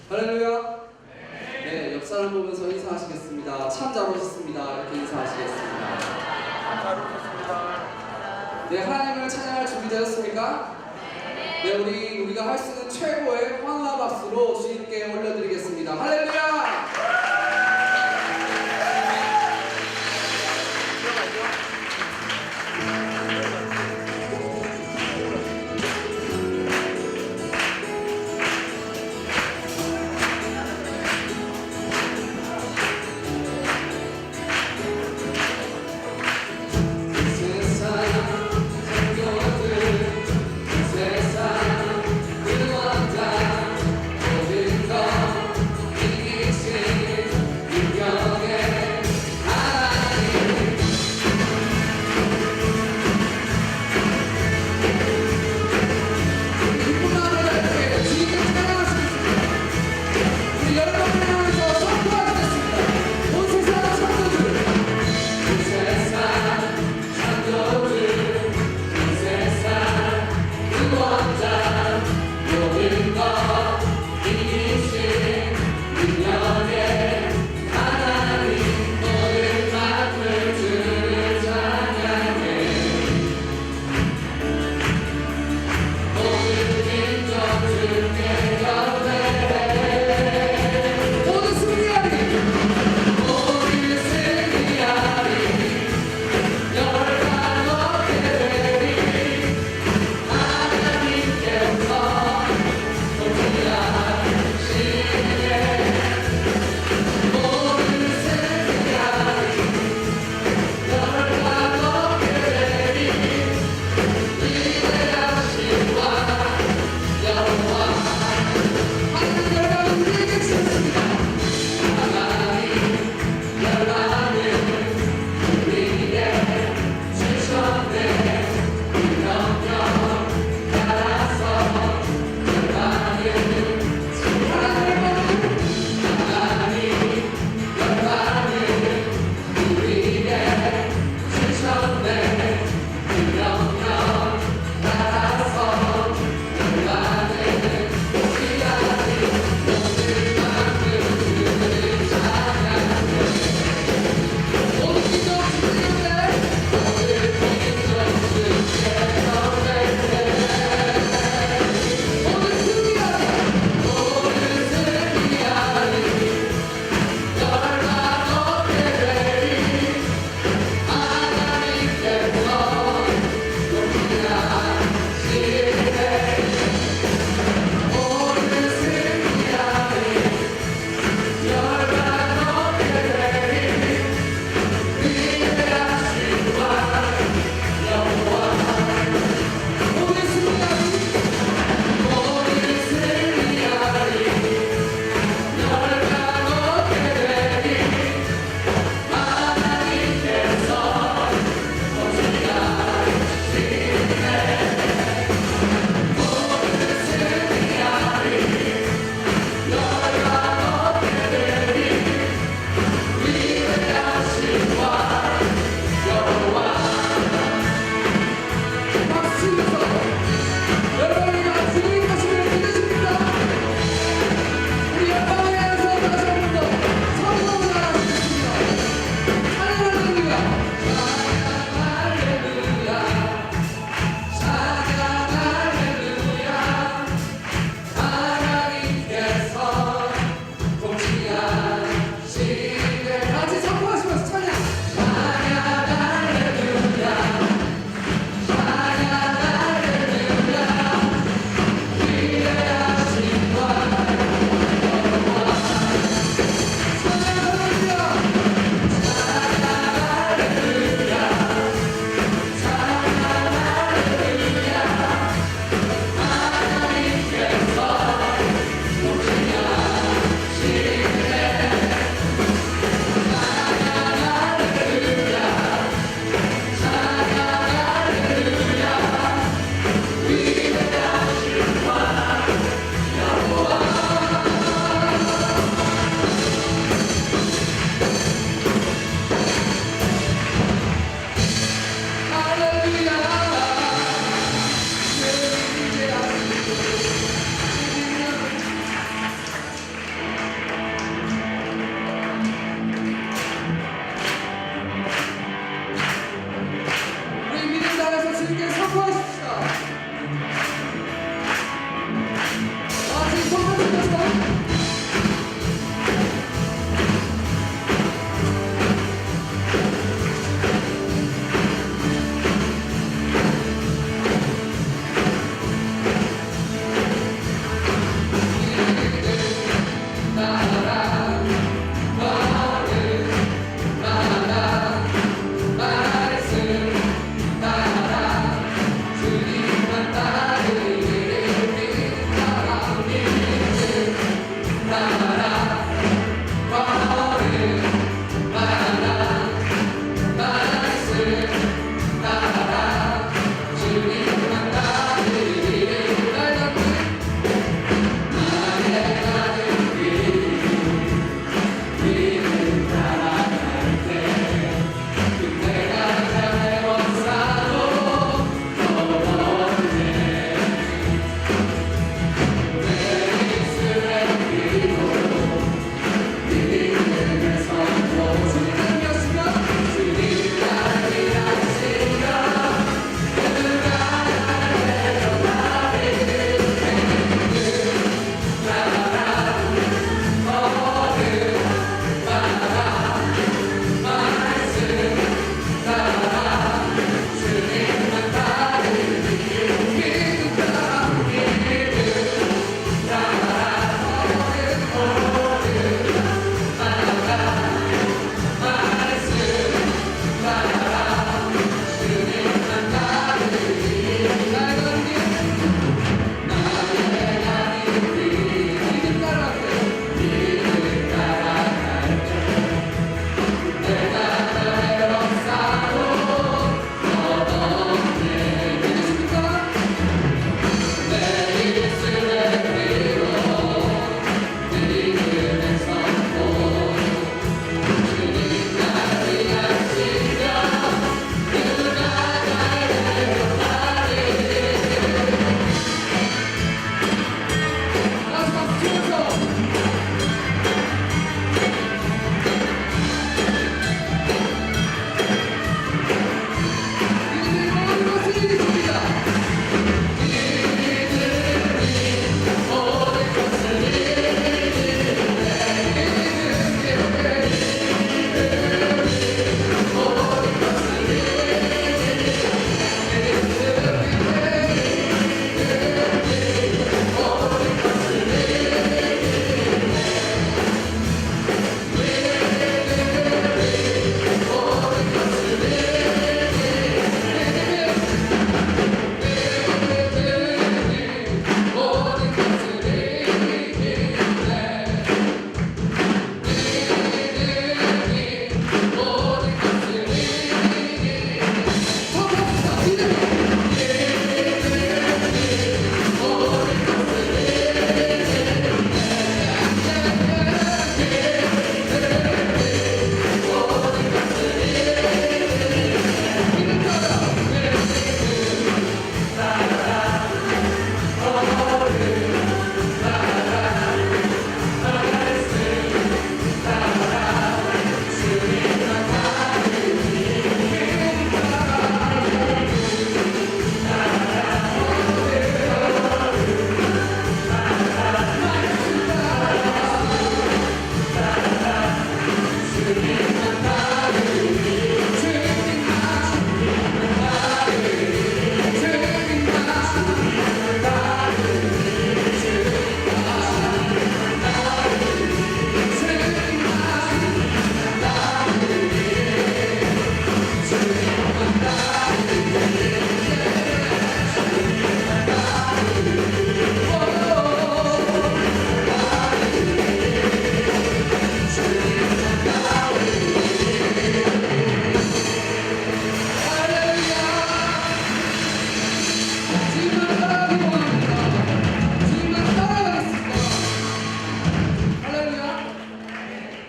할렐루야. 네, 옆 사람 보면서 인사하시겠습니다. 참 잘 오셨습니다. 이렇게 인사하시겠습니다. 잘 오셨습니다. 네, 하나님을 찬양할 준비되셨습니까? 네, 우리가 할 수 있는 최고의 환호와 박수로 주님께 올려드리겠습니다. 할렐루야. 세상 그 원한 모든 것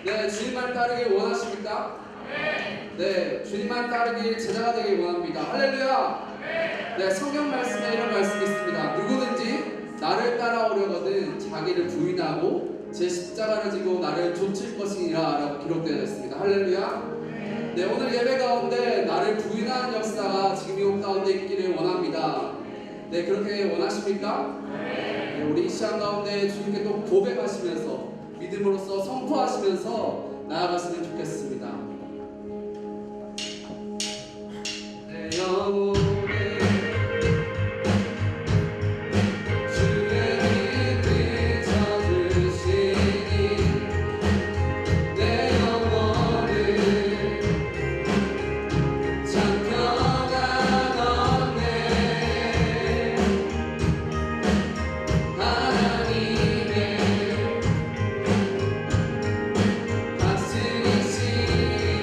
네, 주님만 따르길 원하십니까? 네, 주님만 따르길 제자가 되길 원합니다. 할렐루야! 네, 성경 말씀에 이런 말씀이 있습니다. 누구든지 나를 따라오려거든 자기를 부인하고 제 십자가를 지고 나를 좇을 것이니라 라고 기록되어 있습니다. 할렐루야! 네, 오늘 예배 가운데 나를 부인하는 역사가 지금 이곳 가운데 있기를 원합니다. 네, 그렇게 원하십니까? 네, 우리 이 시간 가운데 주님께 또 고백하시면서 믿음으로써 선포하시면서 나아갔으면 좋겠습니다. 내 영혼을 다스리시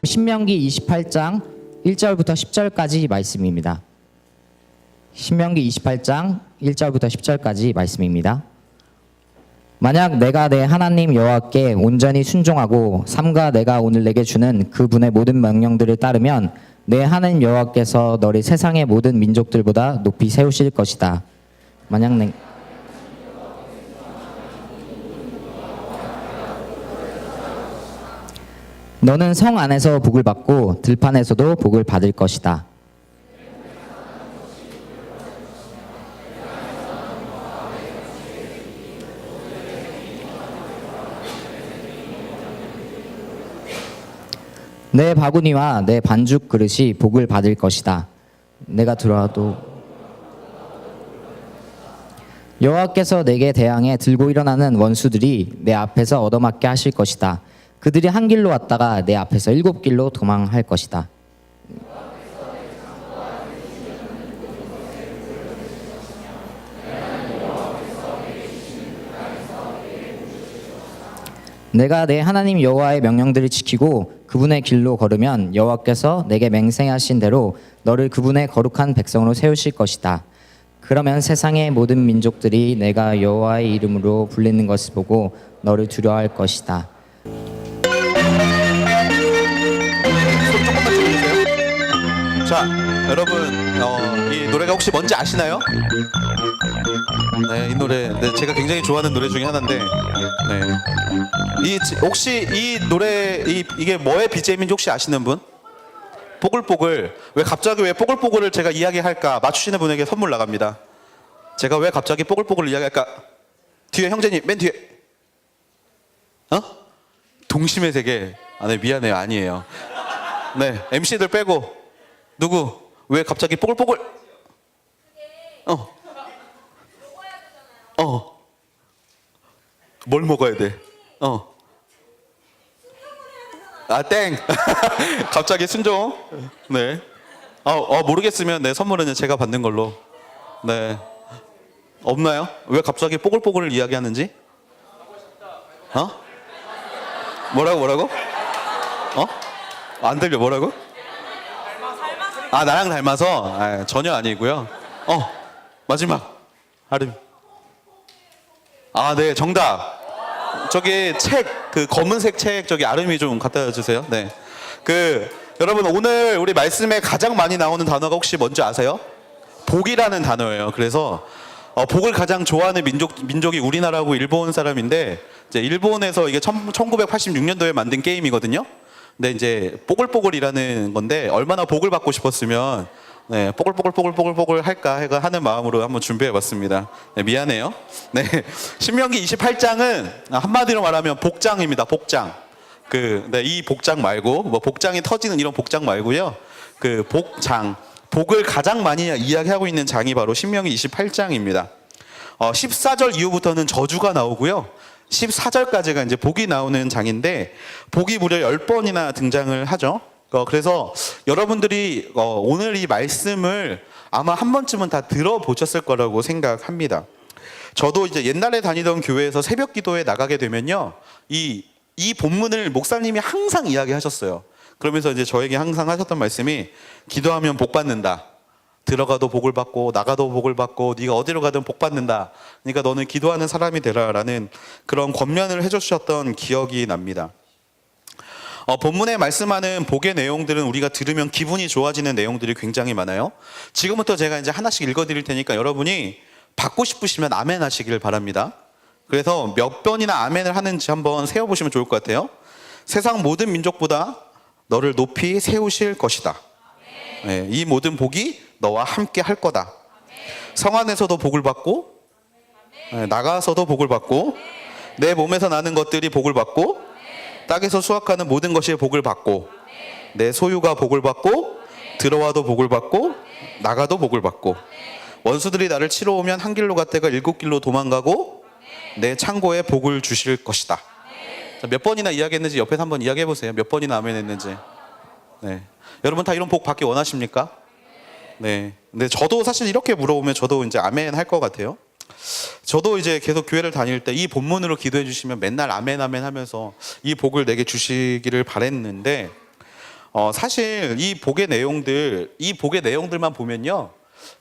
신명기 28장 1절부터 10절까지 말씀입니다. 신명기 28장 1절부터 10절까지 말씀입니다. 만약 내가 내 하나님 여호와께 온전히 순종하고 삼가 내가 오늘 내게 주는 그분의 모든 명령들을 따르면 내 하나님 여호와께서 너를 세상의 모든 민족들보다 높이 세우실 것이다. 만약 너는 성 안에서 복을 받고 들판에서도 복을 받을 것이다. 내 바구니와 내 반죽 그릇이 복을 받을 것이다. 내가 들어와도 여호와께서 내게 대항해 들고 일어나는 원수들이 내 앞에서 얻어맞게 하실 것이다. 그들이 한 길로 왔다가 내 앞에서 7길로 도망할 것이다. 내가 내 하나님 여호와의 명령들을 지키고 그분의 길로 걸으면 여호와께서 내게 맹세하신 대로 너를 그분의 거룩한 백성으로 세우실 것이다. 그러면 세상의 모든 민족들이 내가 여호와의 이름으로 불리는 것을 보고 너를 두려워할 것이다. 손 조금만 들어주세요. 자, 여러분, 이 노래가 혹시 뭔지 아시나요? 네, 이 노래, 네, 제가 굉장히 좋아하는 노래 중에 하나인데, 네. 혹시 이 노래, 이게 뭐의 BGM인지 혹시 아시는 분? 뽀글뽀글. 왜 갑자기 왜 뽀글뽀글을 제가 이야기할까? 맞추시는 분에게 선물 나갑니다. 제가 왜 갑자기 뽀글뽀글을 이야기할까? 뒤에 형제님, 맨 뒤에. 동심의 세계. 네, 미안해요. 아니에요. 네, MC들 빼고. 누구? 왜 갑자기 뽀글뽀글? 뭘 먹어야 돼? 땡. 갑자기 순종. 네. 모르겠으면 네, 선물은 제가 받는 걸로. 네. 없나요? 왜 갑자기 뽀글뽀글을 이야기하는지? 뭐라고? 안 들려. 뭐라고? 나랑 닮아서? 전혀 아니고요. 마지막. 아름. 네, 정답. 저기 책, 그 검은색 책 저기 아름이 좀 갖다 주세요. 네. 여러분 오늘 우리 말씀에 가장 많이 나오는 단어가 혹시 뭔지 아세요? 복이라는 단어예요. 그래서 복을 가장 좋아하는 민족이 우리나라하고 일본 사람인데, 이제 일본에서 이게 1986년도에 만든 게임이거든요. 근데 이제 뽀글뽀글이라는 건데, 얼마나 복을 받고 싶었으면 네, 뽀글뽀글 할까 하는 마음으로 한번 준비해봤습니다. 네, 미안해요. 네, 신명기 28장은 한마디로 말하면 복장입니다. 복장. 이 복장 말고, 뭐 복장이 터지는 이런 복장 말고요. 복장. 복을 가장 많이 이야기하고 있는 장이 바로 신명기 28장입니다. 14절 이후부터는 저주가 나오고요. 14절까지가 이제 복이 나오는 장인데, 복이 무려 10번이나 등장을 하죠. 그래서 여러분들이 오늘 이 말씀을 아마 한 번쯤은 다 들어보셨을 거라고 생각합니다. 저도 이제 옛날에 다니던 교회에서 새벽 기도에 나가게 되면요, 이 본문을 목사님이 항상 이야기하셨어요. 그러면서 이제 저에게 항상 하셨던 말씀이, 기도하면 복 받는다. 들어가도 복을 받고 나가도 복을 받고 네가 어디로 가든 복 받는다. 그러니까 너는 기도하는 사람이 되라라는 그런 권면을 해주셨던 기억이 납니다. 본문에 말씀하는 복의 내용들은 우리가 들으면 기분이 좋아지는 내용들이 굉장히 많아요. 지금부터 제가 이제 하나씩 읽어드릴 테니까 여러분이 받고 싶으시면 아멘 하시길 바랍니다. 그래서 몇 번이나 아멘을 하는지 한번 세어보시면 좋을 것 같아요. 세상 모든 민족보다 너를 높이 세우실 것이다. 네, 이 모든 복이 너와 함께 할 거다. 성 안에서도 복을 받고, 나가서도 복을 받고, 내 몸에서 나는 것들이 복을 받고, 땅에서 수확하는 모든 것이 복을 받고, 내 소유가 복을 받고, 들어와도 복을 받고, 나가도 복을 받고, 원수들이 나를 치러 오면 한 길로 갔다가 7길로 도망가고, 내 창고에 복을 주실 것이다. 몇 번이나 이야기했는지 옆에서 한번 이야기해 보세요. 몇 번이나 아멘했는지. 네. 여러분 다 이런 복 받기 원하십니까? 네. 근데 저도 사실 이렇게 물어보면 저도 이제 아멘 할 것 같아요. 저도 이제 계속 교회를 다닐 때 이 본문으로 기도해 주시면 맨날 아멘 아멘 하면서 이 복을 내게 주시기를 바랬는데, 사실 이 복의 내용들만 보면요.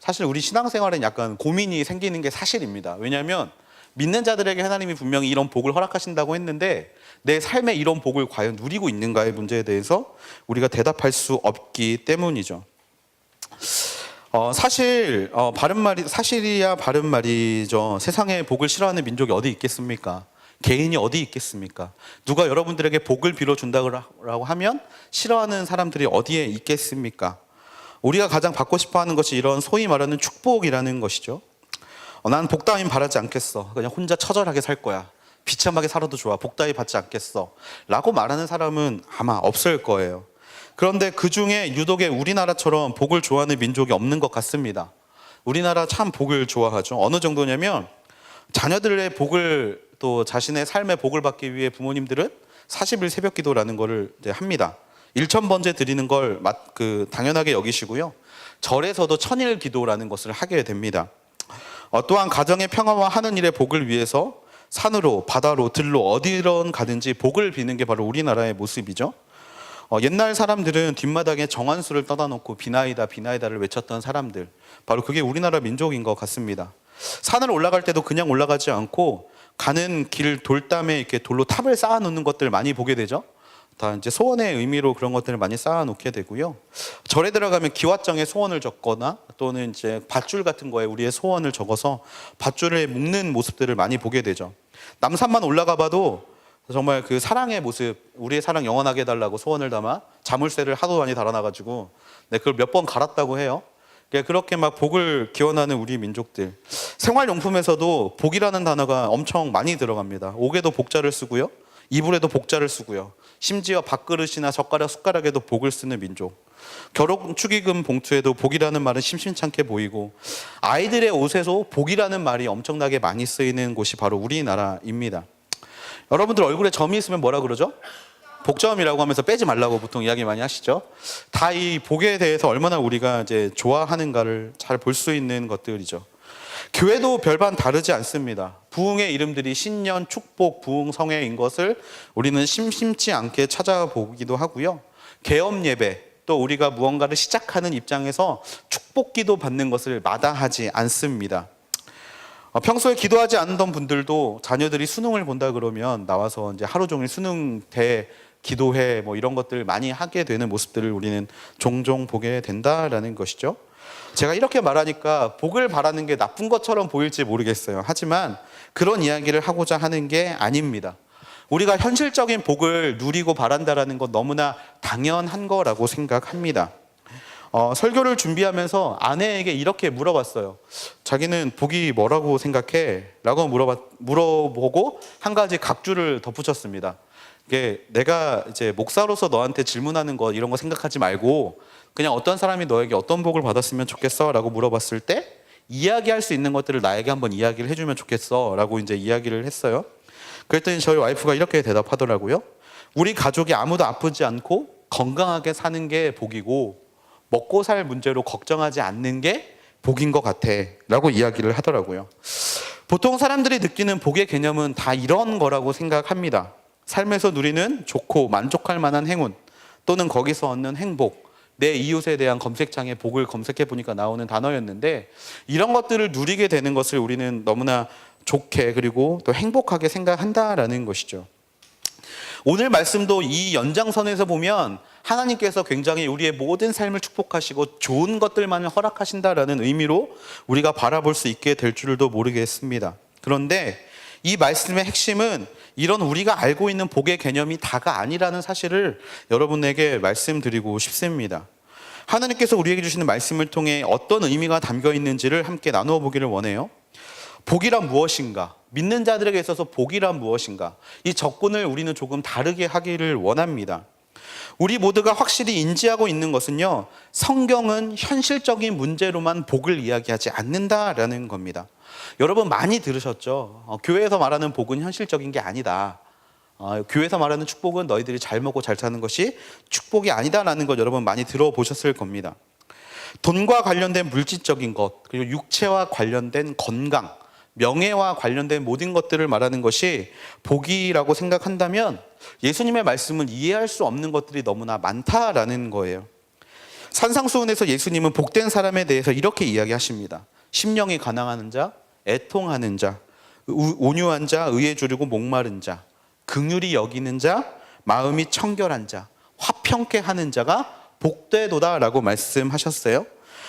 사실 우리 신앙생활엔 약간 고민이 생기는 게 사실입니다. 왜냐하면 믿는 자들에게 하나님이 분명히 이런 복을 허락하신다고 했는데 내 삶에 이런 복을 과연 누리고 있는가의 문제에 대해서 우리가 대답할 수 없기 때문이죠. 사실이야 바른 말이죠. 세상에 복을 싫어하는 민족이 어디 있겠습니까? 개인이 어디 있겠습니까? 누가 여러분들에게 복을 빌어준다고 하면 싫어하는 사람들이 어디에 있겠습니까? 우리가 가장 받고 싶어하는 것이 이런 소위 말하는 축복이라는 것이죠. 난 복 따윈 바라지 않겠어. 그냥 혼자 처절하게 살 거야. 비참하게 살아도 좋아. 복 따위 받지 않겠어. 라고 말하는 사람은 아마 없을 거예요. 그런데 그 중에 유독에 우리나라처럼 복을 좋아하는 민족이 없는 것 같습니다. 우리나라 참 복을 좋아하죠. 어느 정도냐면 자녀들의 복을 또 자신의 삶의 복을 받기 위해 부모님들은 40일 새벽 기도라는 것을 이제 합니다. 1000번째 드리는 걸 당연하게 여기시고요. 절에서도 1000일 기도라는 것을 하게 됩니다. 또한 가정의 평화와 하는 일의 복을 위해서 산으로 바다로 들로 어디론 가든지 복을 비는 게 바로 우리나라의 모습이죠. 옛날 사람들은 뒷마당에 정한수를 떠다 놓고 비나이다 비나이다를 외쳤던 사람들, 바로 그게 우리나라 민족인 것 같습니다. 산을 올라갈 때도 그냥 올라가지 않고 가는 길 돌담에 이렇게 돌로 탑을 쌓아 놓는 것들을 많이 보게 되죠. 다 이제 소원의 의미로 그런 것들을 많이 쌓아 놓게 되고요. 절에 들어가면 기와장에 소원을 적거나 또는 이제 밧줄 같은 거에 우리의 소원을 적어서 밧줄에 묶는 모습들을 많이 보게 되죠. 남산만 올라가 봐도 정말 그 사랑의 모습, 우리의 사랑 영원하게 해달라고 소원을 담아 자물쇠를 하도 많이 달아놔가지고 그걸 몇 번 갈았다고 해요. 그렇게 막 복을 기원하는 우리 민족들. 생활용품에서도 복이라는 단어가 엄청 많이 들어갑니다. 옥에도 복자를 쓰고요. 이불에도 복자를 쓰고요. 심지어 밥그릇이나 젓가락, 숟가락에도 복을 쓰는 민족. 결혼 축의금 봉투에도 복이라는 말은 심심찮게 보이고 아이들의 옷에도 복이라는 말이 엄청나게 많이 쓰이는 곳이 바로 우리나라입니다. 여러분들 얼굴에 점이 있으면 뭐라 그러죠? 복점이라고 하면서 빼지 말라고 보통 이야기 많이 하시죠. 다 이 복에 대해서 얼마나 우리가 이제 좋아하는가를 잘 볼 수 있는 것들이죠. 교회도 별반 다르지 않습니다. 부흥의 이름들이 신년, 축복, 부흥, 성회인 것을 우리는 심심치 않게 찾아보기도 하고요. 개업 예배, 또 우리가 무언가를 시작하는 입장에서 축복기도 받는 것을 마다하지 않습니다. 평소에 기도하지 않던 분들도 자녀들이 수능을 본다 그러면 나와서 이제 하루 종일 수능 대 기도회 뭐 이런 것들 많이 하게 되는 모습들을 우리는 종종 보게 된다라는 것이죠. 제가 이렇게 말하니까 복을 바라는 게 나쁜 것처럼 보일지 모르겠어요. 하지만 그런 이야기를 하고자 하는 게 아닙니다. 우리가 현실적인 복을 누리고 바란다라는 건 너무나 당연한 거라고 생각합니다. 설교를 준비하면서 아내에게 이렇게 물어봤어요. 자기는 복이 뭐라고 생각해? 라고 물어보고 한 가지 각주를 덧붙였습니다. 이게 내가 이제 목사로서 너한테 질문하는 거 이런 거 생각하지 말고 그냥 어떤 사람이 너에게 어떤 복을 받았으면 좋겠어? 라고 물어봤을 때 이야기할 수 있는 것들을 나에게 한번 이야기를 해주면 좋겠어 라고 이제 이야기를 했어요. 그랬더니 저희 와이프가 이렇게 대답하더라고요. 우리 가족이 아무도 아프지 않고 건강하게 사는 게 복이고 먹고 살 문제로 걱정하지 않는 게 복인 것 같아 라고 이야기를 하더라고요. 보통 사람들이 느끼는 복의 개념은 다 이런 거라고 생각합니다. 삶에서 누리는 좋고 만족할 만한 행운 또는 거기서 얻는 행복, 내 이웃에 대한 검색창에 복을 검색해 보니까 나오는 단어였는데 이런 것들을 누리게 되는 것을 우리는 너무나 좋게 그리고 또 행복하게 생각한다라는 것이죠. 오늘 말씀도 이 연장선에서 보면 하나님께서 굉장히 우리의 모든 삶을 축복하시고 좋은 것들만을 허락하신다라는 의미로 우리가 바라볼 수 있게 될 줄도 모르겠습니다. 그런데 이 말씀의 핵심은 이런 우리가 알고 있는 복의 개념이 다가 아니라는 사실을 여러분에게 말씀드리고 싶습니다. 하나님께서 우리에게 주시는 말씀을 통해 어떤 의미가 담겨 있는지를 함께 나누어 보기를 원해요. 복이란 무엇인가? 믿는 자들에게 있어서 복이란 무엇인가? 이 접근을 우리는 조금 다르게 하기를 원합니다. 우리 모두가 확실히 인지하고 있는 것은요, 성경은 현실적인 문제로만 복을 이야기하지 않는다라는 겁니다. 여러분 많이 들으셨죠? 교회에서 말하는 복은 현실적인 게 아니다. 교회에서 말하는 축복은 너희들이 잘 먹고 잘 사는 것이 축복이 아니다라는 것 여러분 많이 들어보셨을 겁니다. 돈과 관련된 물질적인 것, 그리고 육체와 관련된 건강, 명예와 관련된 모든 것들을 말하는 것이 복이라고 생각한다면 예수님의 말씀을 이해할 수 없는 것들이 너무나 많다라는 거예요. 산상수훈에서 예수님은 복된 사람에 대해서 이렇게 이야기하십니다. 심령이 가난한 자, 애통하는 자, 온유한 자, 의에 주르고 목마른 자, 긍휼히 여기는 자, 마음이 청결한 자, 화평케 하는 자가 복되도다라고 말씀하셨어요.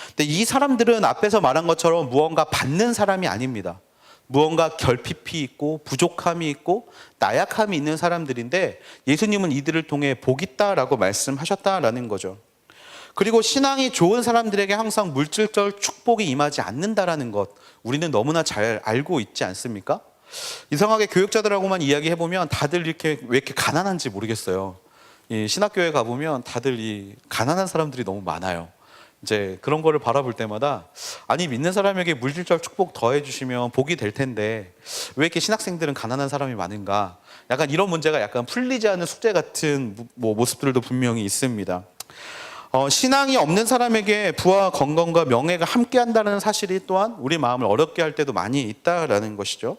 근데 이 사람들은 앞에서 말한 것처럼 무언가 받는 사람이 아닙니다. 무언가 결핍이 있고 부족함이 있고 나약함이 있는 사람들인데 예수님은 이들을 통해 복 있다라고 말씀하셨다라는 거죠. 그리고 신앙이 좋은 사람들에게 항상 물질적 축복이 임하지 않는다라는 것 우리는 너무나 잘 알고 있지 않습니까? 이상하게 교육자들하고만 이야기해보면 다들 왜 이렇게 가난한지 모르겠어요. 이 신학교에 가보면 다들 이 가난한 사람들이 너무 많아요. 이제 그런 거를 바라볼 때마다 아니 믿는 사람에게 물질적 축복 더해 주시면 복이 될 텐데 왜 이렇게 신학생들은 가난한 사람이 많은가? 약간 이런 문제가 약간 풀리지 않는 숙제 같은 모습들도 분명히 있습니다. 신앙이 없는 사람에게 부와 건강과 명예가 함께한다는 사실이 또한 우리 마음을 어렵게 할 때도 많이 있다라는 것이죠.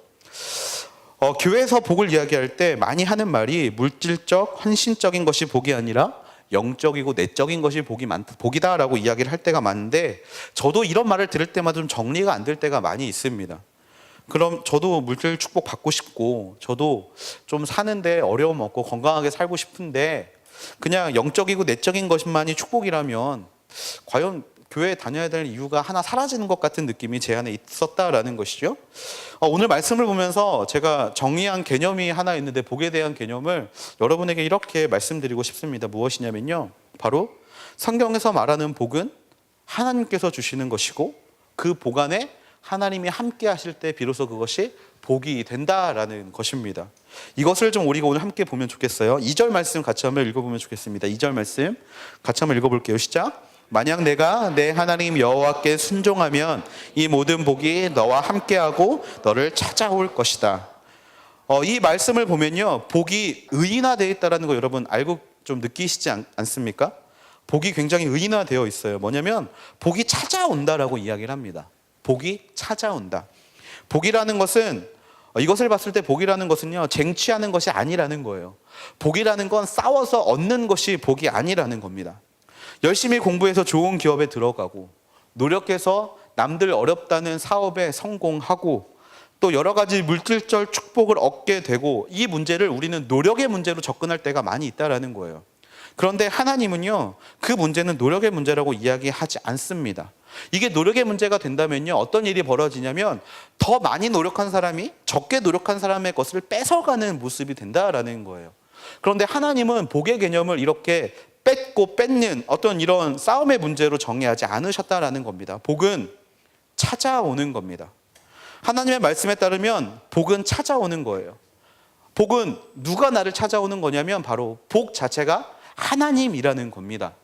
교회에서 복을 이야기할 때 많이 하는 말이 물질적, 헌신적인 것이 복이 아니라 영적이고 내적인 것이 복이다라고 이야기를 할 때가 많은데 저도 이런 말을 들을 때마다 좀 정리가 안 될 때가 많이 있습니다. 그럼 저도 물질 축복 받고 싶고 저도 좀 사는데 어려움 없고 건강하게 살고 싶은데 그냥 영적이고 내적인 것만이 축복이라면 과연 교회에 다녀야 될 이유가 하나 사라지는 것 같은 느낌이 제 안에 있었다라는 것이죠. 오늘 말씀을 보면서 제가 정의한 개념이 하나 있는데 복에 대한 개념을 여러분에게 이렇게 말씀드리고 싶습니다. 무엇이냐면요, 바로 성경에서 말하는 복은 하나님께서 주시는 것이고 그 복 안에 하나님이 함께 하실 때 비로소 그것이 복이 된다라는 것입니다. 이것을 좀 우리가 오늘 함께 보면 좋겠어요. 2절 말씀 같이 한번 읽어보면 좋겠습니다. 2절 말씀 같이 한번 읽어볼게요. 시작. 만약 내가 내 하나님 여호와께 순종하면 이 모든 복이 너와 함께하고 너를 찾아올 것이다. 이 말씀을 보면요, 복이 의인화되어 있다는 거 여러분 알고 좀 느끼시지 않습니까? 복이 굉장히 의인화되어 있어요. 뭐냐면 복이 찾아온다라고 이야기를 합니다. 복이 찾아온다. 복이라는 것은 이것을 봤을 때 복이라는 것은요, 쟁취하는 것이 아니라는 거예요. 복이라는 건 싸워서 얻는 것이 복이 아니라는 겁니다. 열심히 공부해서 좋은 기업에 들어가고 노력해서 남들 어렵다는 사업에 성공하고 또 여러 가지 물질적 축복을 얻게 되고 이 문제를 우리는 노력의 문제로 접근할 때가 많이 있다라는 거예요. 그런데 하나님은요, 그 문제는 노력의 문제라고 이야기하지 않습니다. 이게 노력의 문제가 된다면요, 어떤 일이 벌어지냐면 더 많이 노력한 사람이 적게 노력한 사람의 것을 뺏어가는 모습이 된다라는 거예요. 그런데 하나님은 복의 개념을 이렇게 뺏고 뺏는 어떤 이런 싸움의 문제로 정의하지 않으셨다라는 겁니다. 복은 찾아오는 겁니다. 하나님의 말씀에 따르면 복은 찾아오는 거예요. 복은 누가 나를 찾아오는 거냐면 바로 복 자체가 하나님이라는 겁니다.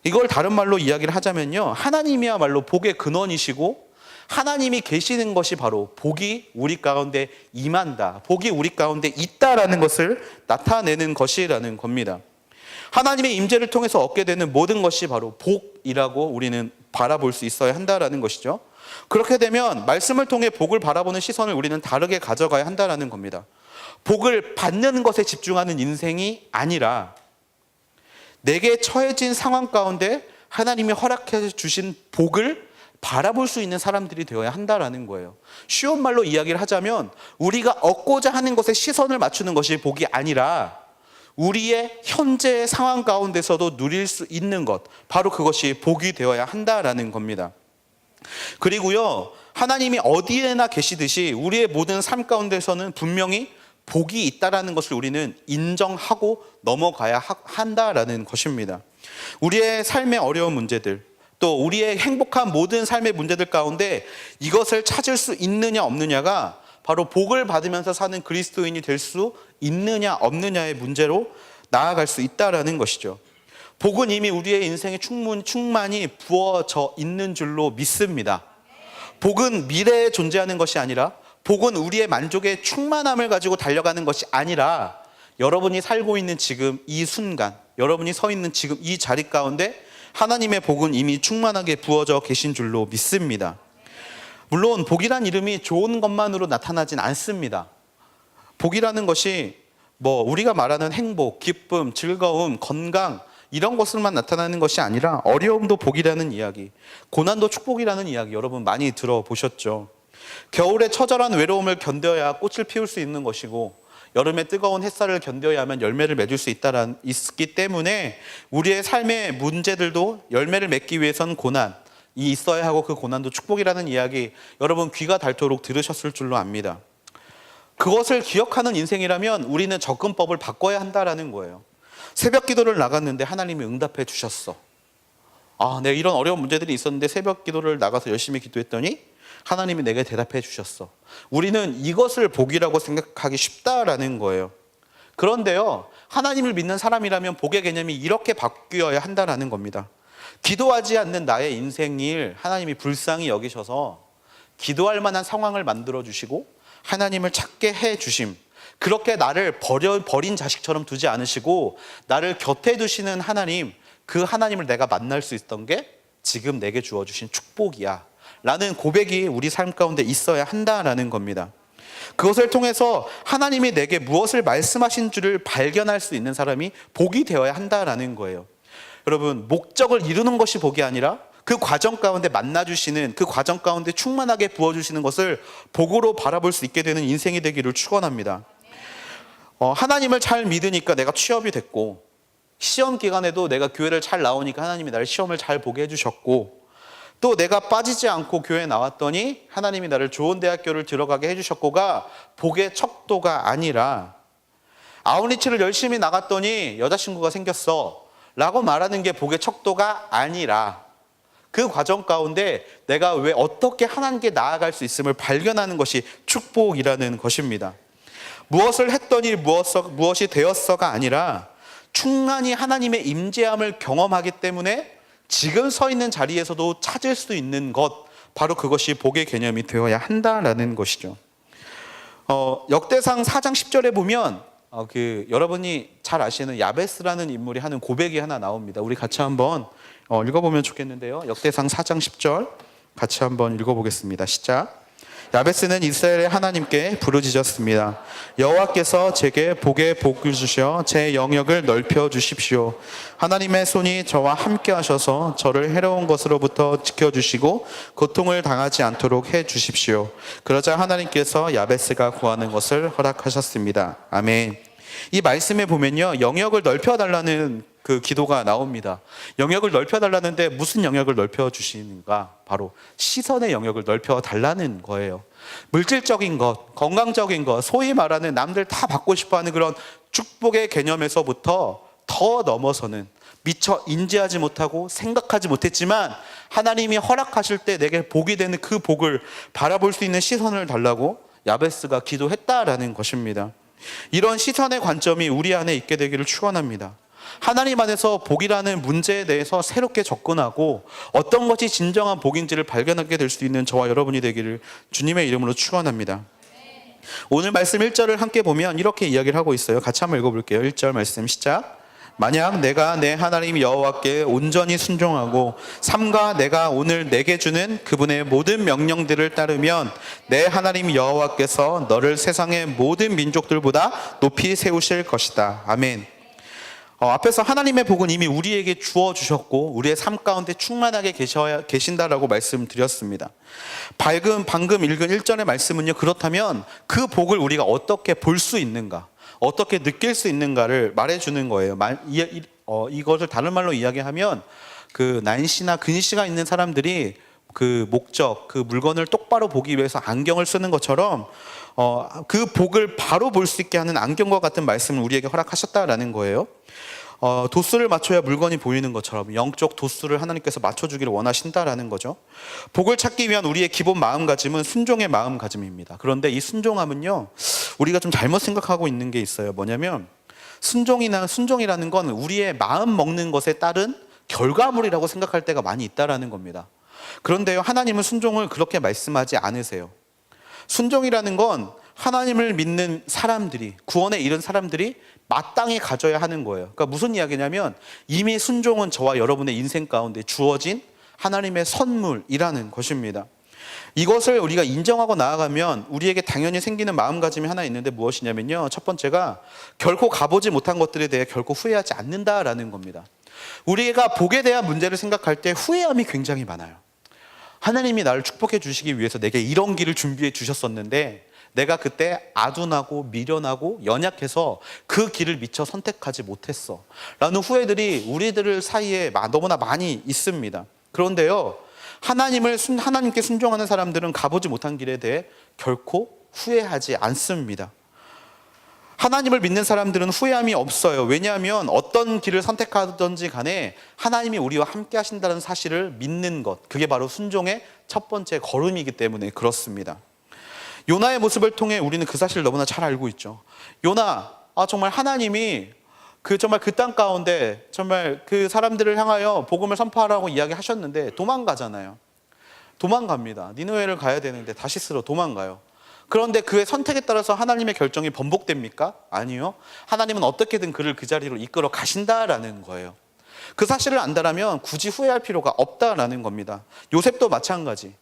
이걸 다른 말로 이야기를 하자면요, 하나님이야말로 복의 근원이시고 하나님이 계시는 것이 바로 복이 우리 가운데 임한다, 복이 우리 가운데 있다라는 것을 나타내는 것이라는 겁니다. 하나님의 임재를 통해서 얻게 되는 모든 것이 바로 복이라고 우리는 바라볼 수 있어야 한다라는 것이죠. 그렇게 되면 말씀을 통해 복을 바라보는 시선을 우리는 다르게 가져가야 한다라는 겁니다. 복을 받는 것에 집중하는 인생이 아니라 내게 처해진 상황 가운데 하나님이 허락해 주신 복을 바라볼 수 있는 사람들이 되어야 한다라는 거예요. 쉬운 말로 이야기를 하자면 우리가 얻고자 하는 것에 시선을 맞추는 것이 복이 아니라 우리의 현재의 상황 가운데서도 누릴 수 있는 것, 바로 그것이 복이 되어야 한다라는 겁니다. 그리고요, 하나님이 어디에나 계시듯이 우리의 모든 삶 가운데서는 분명히 복이 있다라는 것을 우리는 인정하고 넘어가야 한다라는 것입니다. 우리의 삶의 어려운 문제들, 또 우리의 행복한 모든 삶의 문제들 가운데 이것을 찾을 수 있느냐 없느냐가 바로 복을 받으면서 사는 그리스도인이 될 수 있느냐 없느냐의 문제로 나아갈 수 있다라는 것이죠. 복은 이미 우리의 인생에 충만히 부어져 있는 줄로 믿습니다. 복은 미래에 존재하는 것이 아니라, 복은 우리의 만족의 충만함을 가지고 달려가는 것이 아니라 여러분이 살고 있는 지금 이 순간, 여러분이 서 있는 지금 이 자리 가운데 하나님의 복은 이미 충만하게 부어져 계신 줄로 믿습니다. 물론 복이란 이름이 좋은 것만으로 나타나진 않습니다. 복이라는 것이 뭐 우리가 말하는 행복, 기쁨, 즐거움, 건강 이런 것을만 나타나는 것이 아니라 어려움도 복이라는 이야기, 고난도 축복이라는 이야기 여러분 많이 들어보셨죠. 겨울에 처절한 외로움을 견뎌야 꽃을 피울 수 있는 것이고 여름에 뜨거운 햇살을 견뎌야만 열매를 맺을 수 있기 때문에 우리의 삶의 문제들도 열매를 맺기 위해선 고난이 있어야 하고 그 고난도 축복이라는 이야기 여러분 귀가 닳도록 들으셨을 줄로 압니다. 그것을 기억하는 인생이라면 우리는 접근법을 바꿔야 한다라는 거예요. 새벽 기도를 나갔는데 하나님이 응답해 주셨어. 내가 이런 어려운 문제들이 있었는데 새벽 기도를 나가서 열심히 기도했더니 하나님이 내게 대답해 주셨어. 우리는 이것을 복이라고 생각하기 쉽다라는 거예요. 그런데요, 하나님을 믿는 사람이라면 복의 개념이 이렇게 바뀌어야 한다라는 겁니다. 기도하지 않는 나의 인생일 하나님이 불쌍히 여기셔서 기도할 만한 상황을 만들어 주시고 하나님을 찾게 해 주심, 그렇게 나를 버린 자식처럼 두지 않으시고 나를 곁에 두시는 하나님, 그 하나님을 내가 만날 수 있던 게 지금 내게 주어주신 축복이야 라는 고백이 우리 삶 가운데 있어야 한다라는 겁니다. 그것을 통해서 하나님이 내게 무엇을 말씀하신 줄을 발견할 수 있는 사람이 복이 되어야 한다라는 거예요. 여러분, 목적을 이루는 것이 복이 아니라 그 과정 가운데 만나주시는, 그 과정 가운데 충만하게 부어주시는 것을 복으로 바라볼 수 있게 되는 인생이 되기를 축원합니다. 하나님을 잘 믿으니까 내가 취업이 됐고, 시험 기간에도 내가 교회를 잘 나오니까 하나님이 나를 시험을 잘 보게 해주셨고, 또 내가 빠지지 않고 교회에 나왔더니 하나님이 나를 좋은 대학교를 들어가게 해주셨고가 복의 척도가 아니라, 아웃리치를 열심히 나갔더니 여자친구가 생겼어 라고 말하는 게 복의 척도가 아니라, 그 과정 가운데 내가 왜 어떻게 하나님께 나아갈 수 있음을 발견하는 것이 축복이라는 것입니다. 무엇을 했더니 무엇이 되었어가 아니라 충만히 하나님의 임재함을 경험하기 때문에 지금 서 있는 자리에서도 찾을 수 있는 것, 바로 그것이 복의 개념이 되어야 한다라는 것이죠. 역대상 4장 10절에 보면 여러분이 잘 아시는 야베스라는 인물이 하는 고백이 하나 나옵니다. 우리 같이 한번 읽어보면 좋겠는데요. 역대상 4장 10절 같이 한번 읽어보겠습니다. 시작. 야베스는 이스라엘의 하나님께 부르짖었습니다. 여호와께서 제게 복의 복을 주셔 제 영역을 넓혀 주십시오. 하나님의 손이 저와 함께 하셔서 저를 해로운 것으로부터 지켜주시고 고통을 당하지 않도록 해 주십시오. 그러자 하나님께서 야베스가 구하는 것을 허락하셨습니다. 아멘. 이 말씀에 보면요, 영역을 넓혀달라는 그 기도가 나옵니다. 영역을 넓혀달라는데 무슨 영역을 넓혀주시는가? 바로 시선의 영역을 넓혀달라는 거예요. 물질적인 것, 건강적인 것, 소위 말하는 남들 다 받고 싶어하는 그런 축복의 개념에서부터 더 넘어서는, 미처 인지하지 못하고 생각하지 못했지만 하나님이 허락하실 때 내게 복이 되는 그 복을 바라볼 수 있는 시선을 달라고 야베스가 기도했다라는 것입니다. 이런 시선의 관점이 우리 안에 있게 되기를 축원합니다. 하나님 안에서 복이라는 문제에 대해서 새롭게 접근하고 어떤 것이 진정한 복인지를 발견하게 될 수 있는 저와 여러분이 되기를 주님의 이름으로 축원합니다. 오늘 말씀 1절을 함께 보면 이렇게 이야기를 하고 있어요. 같이 한번 읽어볼게요. 1절 말씀 시작. 만약 내가 내 하나님 여호와께 온전히 순종하고 삼가 내가 오늘 내게 주는 그분의 모든 명령들을 따르면 내 하나님 여호와께서 너를 세상의 모든 민족들보다 높이 세우실 것이다. 아멘. 앞에서 하나님의 복은 이미 우리에게 주어주셨고 우리의 삶 가운데 충만하게 계신다라고 말씀드렸습니다. 방금 읽은 1절의 말씀은요, 그렇다면 그 복을 우리가 어떻게 볼 수 있는가, 어떻게 느낄 수 있는가를 말해주는 거예요. 이것을 다른 말로 이야기하면 그 난시나 근시가 있는 사람들이 그 목적, 그 물건을 똑바로 보기 위해서 안경을 쓰는 것처럼 그 복을 바로 볼 수 있게 하는 안경과 같은 말씀을 우리에게 허락하셨다라는 거예요. 도수를 맞춰야 물건이 보이는 것처럼 영적 도수를 하나님께서 맞춰주기를 원하신다라는 거죠. 복을 찾기 위한 우리의 기본 마음가짐은 순종의 마음가짐입니다. 그런데 이 순종함은요, 우리가 좀 잘못 생각하고 있는 게 있어요. 뭐냐면 순종이라는 건 우리의 마음 먹는 것에 따른 결과물이라고 생각할 때가 많이 있다라는 겁니다. 그런데요, 하나님은 순종을 그렇게 말씀하지 않으세요. 순종이라는 건 하나님을 믿는 사람들이, 구원에 이른 사람들이 마땅히 가져야 하는 거예요. 그러니까 무슨 이야기냐면 이미 순종은 저와 여러분의 인생 가운데 주어진 하나님의 선물이라는 것입니다. 이것을 우리가 인정하고 나아가면 우리에게 당연히 생기는 마음가짐이 하나 있는데 무엇이냐면요, 첫 번째가 결코 가보지 못한 것들에 대해 결코 후회하지 않는다라는 겁니다. 우리가 복에 대한 문제를 생각할 때 후회함이 굉장히 많아요. 하나님이 나를 축복해 주시기 위해서 내게 이런 길을 준비해 주셨었는데 내가 그때 아둔하고 미련하고 연약해서 그 길을 미처 선택하지 못했어 라는 후회들이 우리들 사이에 너무나 많이 있습니다. 그런데요, 하나님께 순종하는 사람들은 가보지 못한 길에 대해 결코 후회하지 않습니다. 하나님을 믿는 사람들은 후회함이 없어요. 왜냐하면 어떤 길을 선택하든지 간에 하나님이 우리와 함께 하신다는 사실을 믿는 것, 그게 바로 순종의 첫 번째 걸음이기 때문에 그렇습니다. 요나의 모습을 통해 우리는 그 사실을 너무나 잘 알고 있죠. 요나, 정말 하나님이 정말 그 땅 가운데 정말 그 사람들을 향하여 복음을 선포하라고 이야기하셨는데 도망가잖아요. 도망갑니다. 니느웨를 가야 되는데 다시스로 도망가요. 그런데 그의 선택에 따라서 하나님의 결정이 번복됩니까? 아니요. 하나님은 어떻게든 그를 그 자리로 이끌어 가신다라는 거예요. 그 사실을 안다라면 굳이 후회할 필요가 없다라는 겁니다. 요셉도 마찬가지.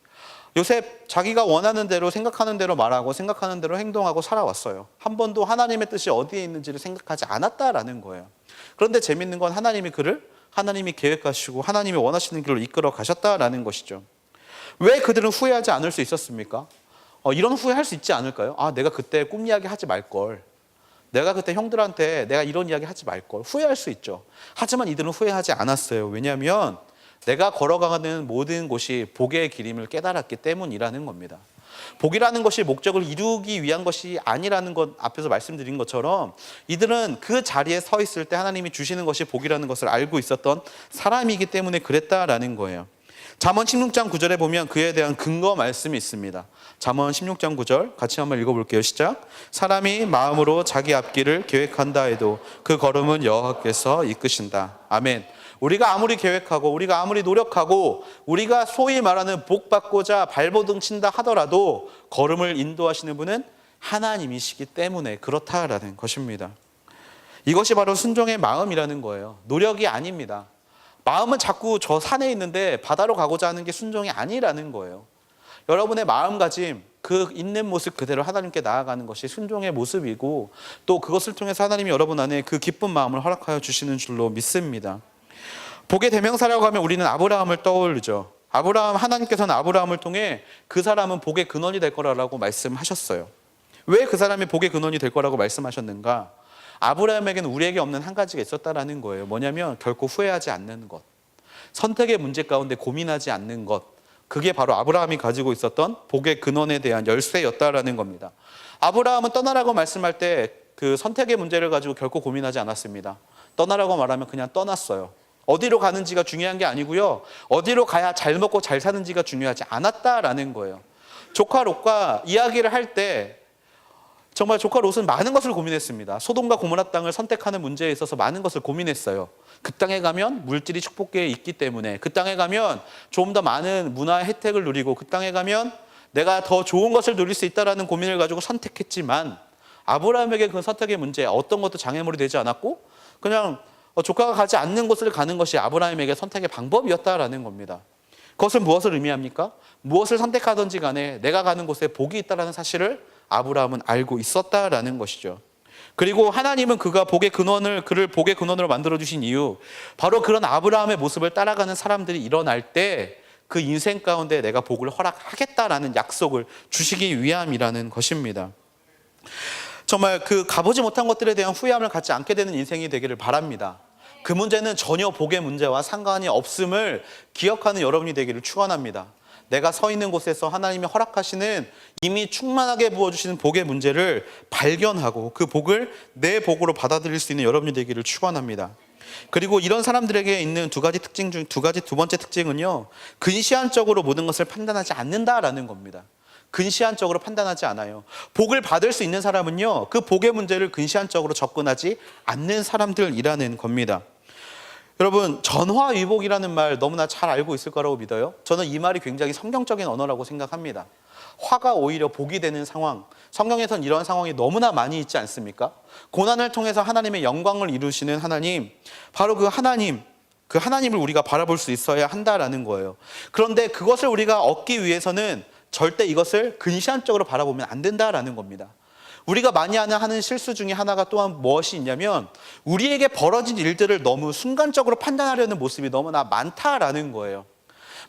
요셉 자기가 원하는 대로 생각하는 대로 말하고 생각하는 대로 행동하고 살아왔어요. 한 번도 하나님의 뜻이 어디에 있는지를 생각하지 않았다라는 거예요. 그런데 재밌는 건 하나님이 계획하시고 하나님이 원하시는 길로 이끌어 가셨다라는 것이죠. 왜 그들은 후회하지 않을 수 있었습니까? 이런 후회할 수 있지 않을까요? 내가 그때 꿈 이야기 하지 말걸. 내가 그때 형들한테 내가 이런 이야기 하지 말걸. 후회할 수 있죠. 하지만 이들은 후회하지 않았어요. 왜냐하면 내가 걸어가는 모든 곳이 복의 길임을 깨달았기 때문이라는 겁니다. 복이라는 것이 목적을 이루기 위한 것이 아니라는 것, 앞에서 말씀드린 것처럼 이들은 그 자리에 서 있을 때 하나님이 주시는 것이 복이라는 것을 알고 있었던 사람이기 때문에 그랬다라는 거예요. 잠언 16장 9절에 보면 그에 대한 근거 말씀이 있습니다. 잠언 16장 9절 같이 한번 읽어볼게요. 시작. 사람이 마음으로 자기 앞길을 계획한다 해도 그 걸음은 여호와께서 이끄신다. 아멘. 우리가 아무리 계획하고 우리가 아무리 노력하고 우리가 소위 말하는 복 받고자 발버둥 친다 하더라도 걸음을 인도하시는 분은 하나님이시기 때문에 그렇다라는 것입니다. 이것이 바로 순종의 마음이라는 거예요. 노력이 아닙니다. 마음은 자꾸 저 산에 있는데 바다로 가고자 하는 게 순종이 아니라는 거예요. 여러분의 마음가짐, 그 있는 모습 그대로 하나님께 나아가는 것이 순종의 모습이고 또 그것을 통해서 하나님이 여러분 안에 그 기쁜 마음을 허락하여 주시는 줄로 믿습니다. 복의 대명사라고 하면 우리는 아브라함을 떠올리죠. 하나님께서는 아브라함을 통해 그 사람은 복의 근원이 될 거라고 말씀하셨어요. 왜 그 사람이 복의 근원이 될 거라고 말씀하셨는가? 아브라함에게는 우리에게 없는 한 가지가 있었다라는 거예요. 뭐냐면 결코 후회하지 않는 것, 선택의 문제 가운데 고민하지 않는 것, 그게 바로 아브라함이 가지고 있었던 복의 근원에 대한 열쇠였다라는 겁니다. 아브라함은 떠나라고 말씀할 때 그 선택의 문제를 가지고 결코 고민하지 않았습니다. 떠나라고 말하면 그냥 떠났어요. 어디로 가는지가 중요한 게 아니고요, 어디로 가야 잘 먹고 잘 사는지가 중요하지 않았다라는 거예요. 조카 롯과 이야기를 할 때 정말 조카 롯은 많은 것을 고민했습니다. 소돔과 고모라 땅을 선택하는 문제에 있어서 많은 것을 고민했어요. 그 땅에 가면 물질이 축복계에 있기 때문에, 그 땅에 가면 좀 더 많은 문화의 혜택을 누리고, 그 땅에 가면 내가 더 좋은 것을 누릴 수 있다는 고민을 가지고 선택했지만 아브라함에게 그 선택의 문제 어떤 것도 장애물이 되지 않았고 그냥 조카가 가지 않는 곳을 가는 것이 아브라함에게 선택의 방법이었다라는 겁니다. 그것은 무엇을 의미합니까? 무엇을 선택하든지 간에 내가 가는 곳에 복이 있다는 사실을 아브라함은 알고 있었다라는 것이죠. 그리고 하나님은 그를 복의 근원으로 만들어주신 이유, 바로 그런 아브라함의 모습을 따라가는 사람들이 일어날 때 그 인생 가운데 내가 복을 허락하겠다라는 약속을 주시기 위함이라는 것입니다. 정말 그 가보지 못한 것들에 대한 후회함을 갖지 않게 되는 인생이 되기를 바랍니다. 그 문제는 전혀 복의 문제와 상관이 없음을 기억하는 여러분이 되기를 축원합니다. 내가 서 있는 곳에서 하나님이 허락하시는 이미 충만하게 부어주시는 복의 문제를 발견하고 그 복을 내 복으로 받아들일 수 있는 여러분이 되기를 축원합니다. 그리고 이런 사람들에게 있는 두 번째 특징은요, 근시안적으로 모든 것을 판단하지 않는다라는 겁니다. 근시안적으로 판단하지 않아요. 복을 받을 수 있는 사람은요, 그 복의 문제를 근시안적으로 접근하지 않는 사람들이라는 겁니다. 여러분, 전화위복이라는 말 너무나 잘 알고 있을 거라고 믿어요. 저는 이 말이 굉장히 성경적인 언어라고 생각합니다. 화가 오히려 복이 되는 상황, 성경에선 이런 상황이 너무나 많이 있지 않습니까? 고난을 통해서 하나님의 영광을 이루시는 하나님, 바로 그 하나님을 우리가 바라볼 수 있어야 한다라는 거예요. 그런데 그것을 우리가 얻기 위해서는 절대 이것을 근시안적으로 바라보면 안 된다라는 겁니다. 우리가 많이 하는 실수 중에 하나가 또한 무엇이 있냐면 우리에게 벌어진 일들을 너무 순간적으로 판단하려는 모습이 너무나 많다라는 거예요.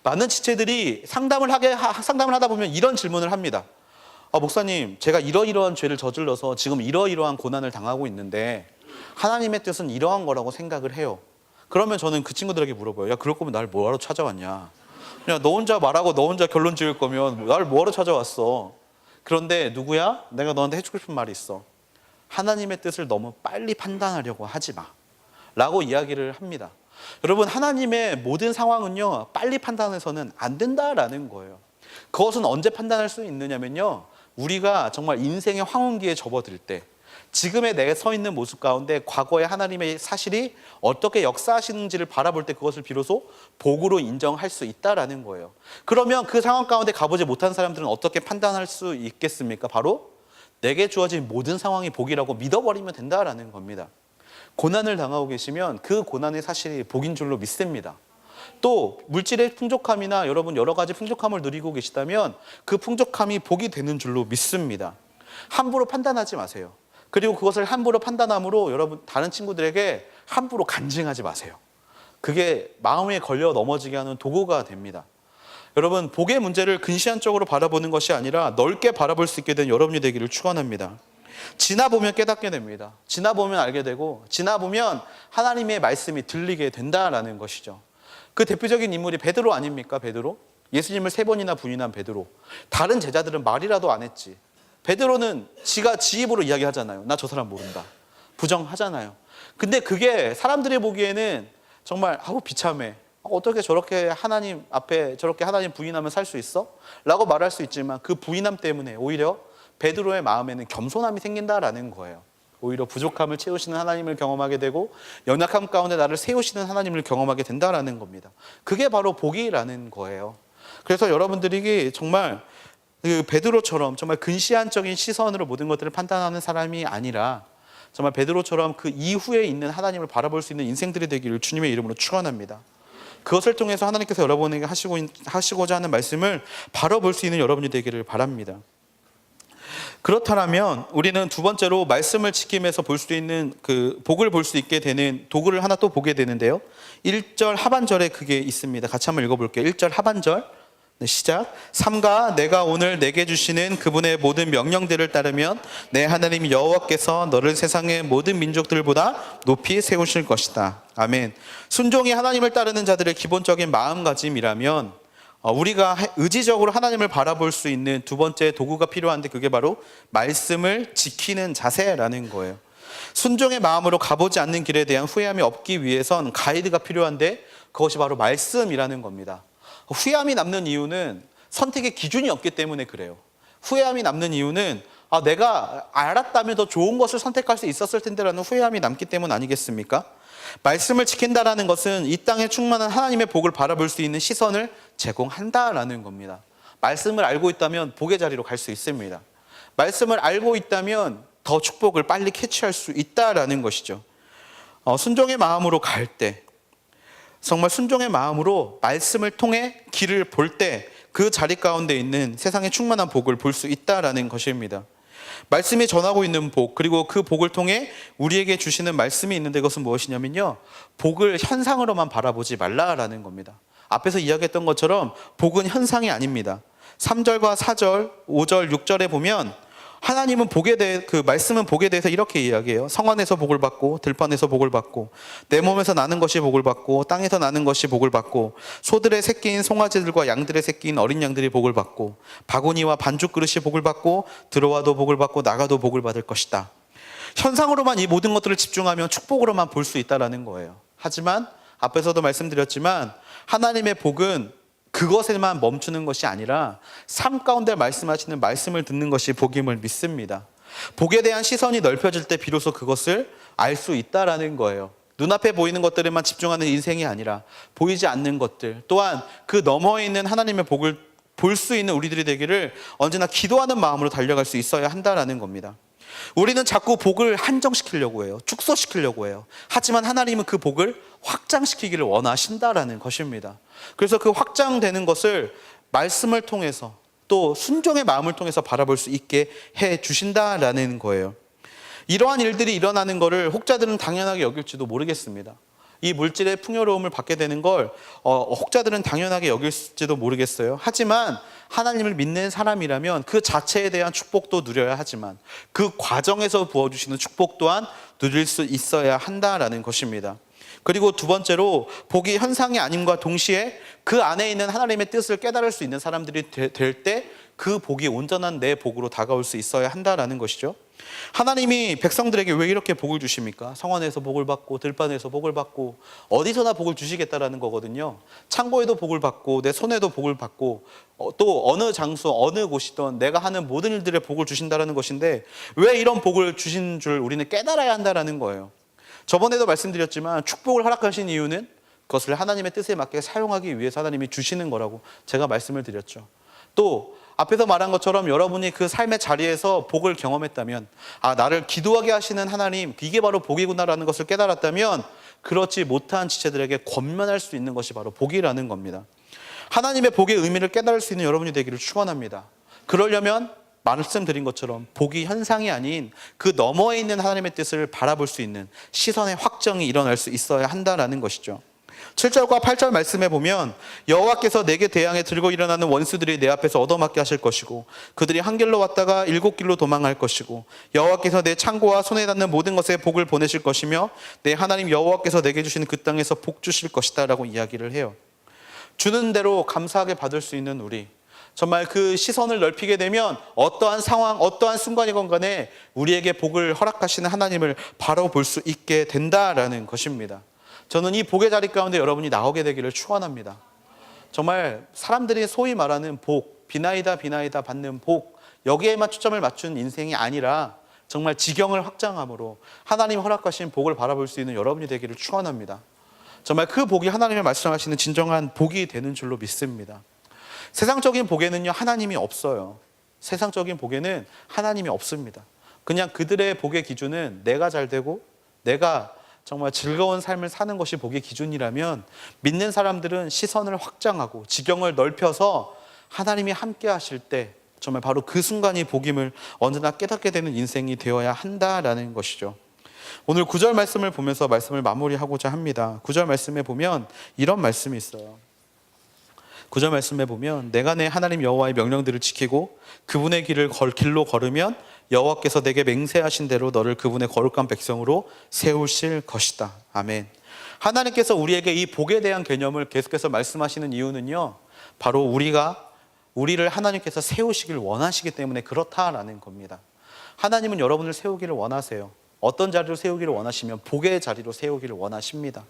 많은 지체들이 상담을 하다 보면 이런 질문을 합니다. 목사님, 제가 이러이러한 죄를 저질러서 지금 이러이러한 고난을 당하고 있는데 하나님의 뜻은 이러한 거라고 생각을 해요. 그러면 저는 그 친구들에게 물어봐요. 야, 그럴 거면 날 뭐하러 찾아왔냐? 그냥 너 혼자 말하고 너 혼자 결론 지을 거면 날 뭐하러 찾아왔어? 그런데 누구야? 내가 너한테 해주고 싶은 말이 있어. 하나님의 뜻을 너무 빨리 판단하려고 하지 마 라고 이야기를 합니다. 여러분, 하나님의 모든 상황은요 빨리 판단해서는 안 된다라는 거예요. 그것은 언제 판단할 수 있느냐면요, 우리가 정말 인생의 황혼기에 접어들 때, 지금의 내 서 있는 모습 가운데 과거의 하나님의 사실이 어떻게 역사하시는지를 바라볼 때 그것을 비로소 복으로 인정할 수 있다라는 거예요. 그러면 그 상황 가운데 가보지 못한 사람들은 어떻게 판단할 수 있겠습니까? 바로 내게 주어진 모든 상황이 복이라고 믿어버리면 된다라는 겁니다. 고난을 당하고 계시면 그 고난의 사실이 복인 줄로 믿습니다. 또 물질의 풍족함이나 여러분 여러 가지 풍족함을 누리고 계시다면 그 풍족함이 복이 되는 줄로 믿습니다. 함부로 판단하지 마세요. 그리고 그것을 함부로 판단함으로 여러분 다른 친구들에게 함부로 간증하지 마세요. 그게 마음에 걸려 넘어지게 하는 도구가 됩니다. 여러분, 복의 문제를 근시안적으로 바라보는 것이 아니라 넓게 바라볼 수 있게 된 여러분이 되기를 축원합니다. 지나보면 깨닫게 됩니다. 지나보면 알게 되고 지나보면 하나님의 말씀이 들리게 된다라는 것이죠. 그 대표적인 인물이 베드로 아닙니까? 베드로? 예수님을 3번이나 부인한 베드로. 다른 제자들은 말이라도 안 했지. 베드로는 지 입으로 이야기하잖아요. 나 저 사람 모른다. 부정하잖아요. 근데 그게 사람들이 보기에는 정말 비참해. 어떻게 저렇게 하나님 앞에 저렇게 하나님 부인하면 살 수 있어? 라고 말할 수 있지만 그 부인함 때문에 오히려 베드로의 마음에는 겸손함이 생긴다라는 거예요. 오히려 부족함을 채우시는 하나님을 경험하게 되고 연약함 가운데 나를 세우시는 하나님을 경험하게 된다라는 겁니다. 그게 바로 복이라는 거예요. 그래서 여러분들이 정말 그 베드로처럼 정말 근시안적인 시선으로 모든 것들을 판단하는 사람이 아니라 정말 베드로처럼 그 이후에 있는 하나님을 바라볼 수 있는 인생들이 되기를 주님의 이름으로 축원합니다. 그것을 통해서 하나님께서 여러분에게 하시고자 하는 말씀을 바라볼 수 있는 여러분이 되기를 바랍니다. 그렇다면 우리는 두 번째로 말씀을 지키면서 볼 수 있는 그 복을 볼 수 있게 되는 도구를 하나 또 보게 되는데요. 1절 하반절에 그게 있습니다. 같이 한번 읽어볼게요. 1절 하반절. 네, 시작. 삼가 내가 오늘 내게 주시는 그분의 모든 명령들을 따르면 내 하나님 여호와께서 너를 세상의 모든 민족들보다 높이 세우실 것이다. 아멘. 순종이 하나님을 따르는 자들의 기본적인 마음가짐이라면 우리가 의지적으로 하나님을 바라볼 수 있는 두 번째 도구가 필요한데 그게 바로 말씀을 지키는 자세라는 거예요. 순종의 마음으로 가보지 않는 길에 대한 후회함이 없기 위해선 가이드가 필요한데 그것이 바로 말씀이라는 겁니다. 후회함이 남는 이유는 선택의 기준이 없기 때문에 그래요. 후회함이 남는 이유는 내가 알았다면 더 좋은 것을 선택할 수 있었을 텐데라는 후회함이 남기 때문 아니겠습니까? 말씀을 지킨다라는 것은 이 땅에 충만한 하나님의 복을 바라볼 수 있는 시선을 제공한다라는 겁니다. 말씀을 알고 있다면 복의 자리로 갈 수 있습니다. 말씀을 알고 있다면 더 축복을 빨리 캐치할 수 있다라는 것이죠. 순종의 마음으로 갈 때, 정말 순종의 마음으로 말씀을 통해 길을 볼 때 그 자리 가운데 있는 세상의 충만한 복을 볼 수 있다라는 것입니다. 말씀이 전하고 있는 복, 그리고 그 복을 통해 우리에게 주시는 말씀이 있는데 그것은 무엇이냐면요, 복을 현상으로만 바라보지 말라라는 겁니다. 앞에서 이야기했던 것처럼 복은 현상이 아닙니다. 3절과 4절, 5절, 6절에 보면 하나님은 복에 대해, 그 말씀은 복에 대해서 이렇게 이야기해요. 성 안에서 복을 받고 들판에서 복을 받고 내 몸에서 나는 것이 복을 받고 땅에서 나는 것이 복을 받고 소들의 새끼인 송아지들과 양들의 새끼인 어린 양들이 복을 받고 바구니와 반죽 그릇이 복을 받고 들어와도 복을 받고 나가도 복을 받을 것이다. 현상으로만 이 모든 것들을 집중하면 축복으로만 볼 수 있다는 거예요. 하지만 앞에서도 말씀드렸지만 하나님의 복은 그것에만 멈추는 것이 아니라 삶 가운데 말씀하시는 말씀을 듣는 것이 복임을 믿습니다. 복에 대한 시선이 넓혀질 때 비로소 그것을 알 수 있다라는 거예요. 눈앞에 보이는 것들에만 집중하는 인생이 아니라 보이지 않는 것들, 또한 그 너머에 있는 하나님의 복을 볼 수 있는 우리들이 되기를 언제나 기도하는 마음으로 달려갈 수 있어야 한다라는 겁니다. 우리는 자꾸 복을 한정시키려고 해요. 축소시키려고 해요. 하지만 하나님은 그 복을 확장시키기를 원하신다라는 것입니다. 그래서 그 확장되는 것을 말씀을 통해서 또 순종의 마음을 통해서 바라볼 수 있게 해 주신다라는 거예요. 이러한 일들이 일어나는 것을 혹자들은 당연하게 여길지도 모르겠습니다. 이 물질의 풍요로움을 받게 되는 걸 혹자들은 당연하게 여길지도 모르겠어요. 하지만 하나님을 믿는 사람이라면 그 자체에 대한 축복도 누려야 하지만 그 과정에서 부어주시는 축복 또한 누릴 수 있어야 한다라는 것입니다. 그리고 두 번째로 복이 현상이 아님과 동시에 그 안에 있는 하나님의 뜻을 깨달을 수 있는 사람들이 될 때 그 복이 온전한 내 복으로 다가올 수 있어야 한다라는 것이죠. 하나님이 백성들에게 왜 이렇게 복을 주십니까? 성원에서 복을 받고 들판에서 복을 받고 어디서나 복을 주시겠다라는 거거든요. 창고에도 복을 받고 내 손에도 복을 받고 또 어느 장소 어느 곳이든 내가 하는 모든 일들에 복을 주신다라는 것인데 왜 이런 복을 주신 줄 우리는 깨달아야 한다라는 거예요. 저번에도 말씀드렸지만 축복을 허락하신 이유는 그것을 하나님의 뜻에 맞게 사용하기 위해서 하나님이 주시는 거라고 제가 말씀을 드렸죠. 또 앞에서 말한 것처럼 여러분이 그 삶의 자리에서 복을 경험했다면 나를 기도하게 하시는 하나님 이게 바로 복이구나라는 것을 깨달았다면 그렇지 못한 지체들에게 권면할 수 있는 것이 바로 복이라는 겁니다. 하나님의 복의 의미를 깨달을 수 있는 여러분이 되기를 축원합니다. 그러려면 말씀드린 것처럼 복이 현상이 아닌 그 너머에 있는 하나님의 뜻을 바라볼 수 있는 시선의 확정이 일어날 수 있어야 한다라는 것이죠. 7절과 8절 말씀에 보면 여호와께서 내게 대항해 들고 일어나는 원수들이 내 앞에서 얻어맞게 하실 것이고 그들이 한 길로 왔다가 7길로 도망할 것이고 여호와께서 내 창고와 손에 닿는 모든 것에 복을 보내실 것이며 내 하나님 여호와께서 내게 주시는 그 땅에서 복 주실 것이다 라고 이야기를 해요. 주는 대로 감사하게 받을 수 있는 우리, 정말 그 시선을 넓히게 되면 어떠한 상황, 어떠한 순간이건 간에 우리에게 복을 허락하시는 하나님을 바로 볼 수 있게 된다라는 것입니다. 저는 이 복의 자리 가운데 여러분이 나오게 되기를 축원합니다. 정말 사람들이 소위 말하는 복, 비나이다 받는 복, 여기에만 초점을 맞춘 인생이 아니라 정말 지경을 확장함으로 하나님 허락하신 복을 바라볼 수 있는 여러분이 되기를 축원합니다. 정말 그 복이 하나님의 말씀하시는 진정한 복이 되는 줄로 믿습니다. 세상적인 복에는요 하나님이 없어요. 세상적인 복에는 하나님이 없습니다. 그냥 그들의 복의 기준은 내가 잘 되고 내가 정말 즐거운 삶을 사는 것이 복의 기준이라면 믿는 사람들은 시선을 확장하고 지경을 넓혀서 하나님이 함께 하실 때 정말 바로 그 순간이 복임을 언제나 깨닫게 되는 인생이 되어야 한다라는 것이죠. 오늘 9절 말씀을 보면서 말씀을 마무리하고자 합니다. 9절 말씀에 보면 이런 말씀이 있어요. 9절 말씀에 보면 내가 내 하나님 여호와의 명령들을 지키고 그분의 길로 걸으면 여호와께서 내게 맹세하신 대로 너를 그분의 거룩한 백성으로 세우실 것이다. 아멘. 하나님께서 우리에게 이 복에 대한 개념을 계속해서 말씀하시는 이유는요 바로 우리를 하나님께서 세우시길 원하시기 때문에 그렇다라는 겁니다. 하나님은 여러분을 세우기를 원하세요. 어떤 자리로 세우기를 원하시면 복의 자리로 세우기를 원하십니다.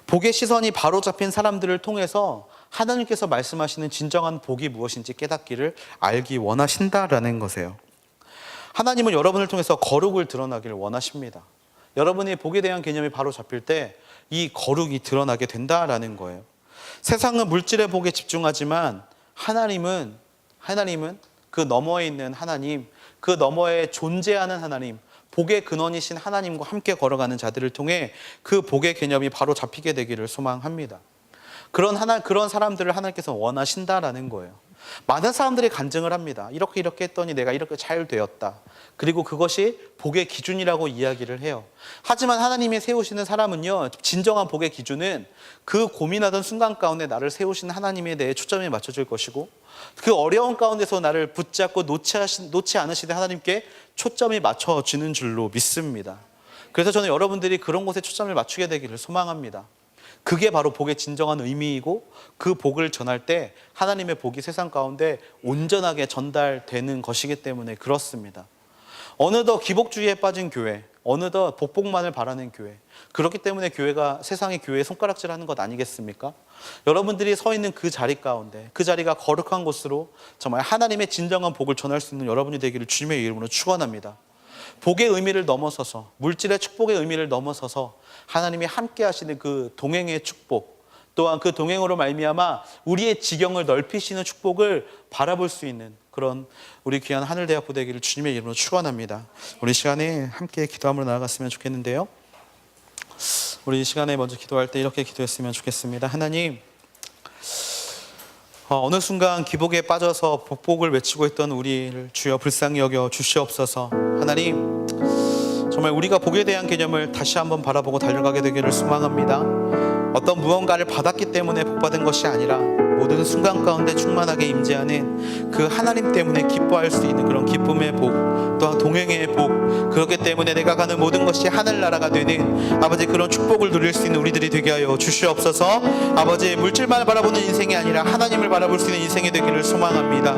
복의 시선이 바로 잡힌 사람들을 통해서 하나님께서 말씀하시는 진정한 복이 무엇인지 깨닫기를 알기 원하신다라는 것이에요. 하나님은 여러분을 통해서 거룩을 드러나기를 원하십니다. 여러분이 복에 대한 개념이 바로 잡힐 때 이 거룩이 드러나게 된다라는 거예요. 세상은 물질의 복에 집중하지만 하나님은 그 너머에 있는 하나님, 그 너머에 존재하는 하나님, 복의 근원이신 하나님과 함께 걸어가는 자들을 통해 그 복의 개념이 바로 잡히게 되기를 소망합니다. 그런 사람들을 하나님께서 원하신다라는 거예요. 많은 사람들이 간증을 합니다. 이렇게 했더니 내가 이렇게 잘 되었다. 그리고 그것이 복의 기준이라고 이야기를 해요. 하지만 하나님이 세우시는 사람은요, 진정한 복의 기준은 그 고민하던 순간 가운데 나를 세우신 하나님에 대해 초점이 맞춰질 것이고 그 어려운 가운데서 나를 붙잡고 놓지 않으시는 하나님께 초점이 맞춰지는 줄로 믿습니다. 그래서 저는 여러분들이 그런 곳에 초점을 맞추게 되기를 소망합니다. 그게 바로 복의 진정한 의미이고 그 복을 전할 때 하나님의 복이 세상 가운데 온전하게 전달되는 것이기 때문에 그렇습니다. 어느덧 기복주의에 빠진 교회, 어느덧 복복만을 바라는 교회, 그렇기 때문에 교회가 세상의 교회에 손가락질하는 것 아니겠습니까? 여러분들이 서 있는 그 자리 가운데 그 자리가 거룩한 곳으로 정말 하나님의 진정한 복을 전할 수 있는 여러분이 되기를 주님의 이름으로 축원합니다. 복의 의미를 넘어서서 물질의 축복의 의미를 넘어서서 하나님이 함께 하시는 그 동행의 축복, 또한 그 동행으로 말미암아 우리의 지경을 넓히시는 축복을 바라볼 수 있는 그런 우리 귀한 하늘대학부 되기를 주님의 이름으로 축원합니다. 우리 시간에 함께 기도함으로 나아갔으면 좋겠는데요. 우리 이 시간에 먼저 기도할 때 이렇게 기도했으면 좋겠습니다. 하나님, 어느 순간 기복에 빠져서 복복을 외치고 있던 우리를 주여 불쌍히 여겨 주시옵소서. 하나님, 정말 우리가 복에 대한 개념을 다시 한번 바라보고 달려가게 되기를 소망합니다. 어떤 무언가를 받았기 때문에 복받은 것이 아니라 모든 순간 가운데 충만하게 임재하는 그 하나님 때문에 기뻐할 수 있는 그런 기쁨의 복, 또한 동행의 복, 그렇기 때문에 내가 가는 모든 것이 하늘나라가 되는 아버지 그런 축복을 누릴 수 있는 우리들이 되게 하여 주시옵소서. 아버지, 물질만 바라보는 인생이 아니라 하나님을 바라볼 수 있는 인생이 되기를 소망합니다.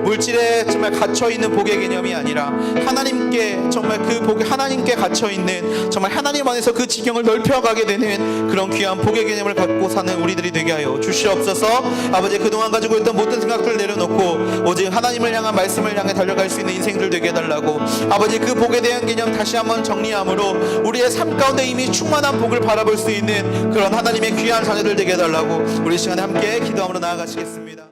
물질에 정말 갇혀있는 복의 개념이 아니라 하나님께 정말 그 복이 하나님께 갇혀있는 정말 하나님 안에서 그 지경을 넓혀가게 되는 그런 귀한 복의 개념을 갖고 사는 우리들이 되게 하여 주시옵소서. 아버지, 그동안 가지고 있던 모든 생각들을 내려놓고 오직 하나님을 향한 말씀을 향해 달려갈 수 있는 인생들 되게 해달라고, 아버지 그 복에 대한 개념 다시 한번 정리함으로 우리의 삶 가운데 이미 충만한 복을 바라볼 수 있는 그런 하나님의 귀한 자녀들 되게 해달라고 우리 시간에 함께 기도함으로 나아가시겠습니다.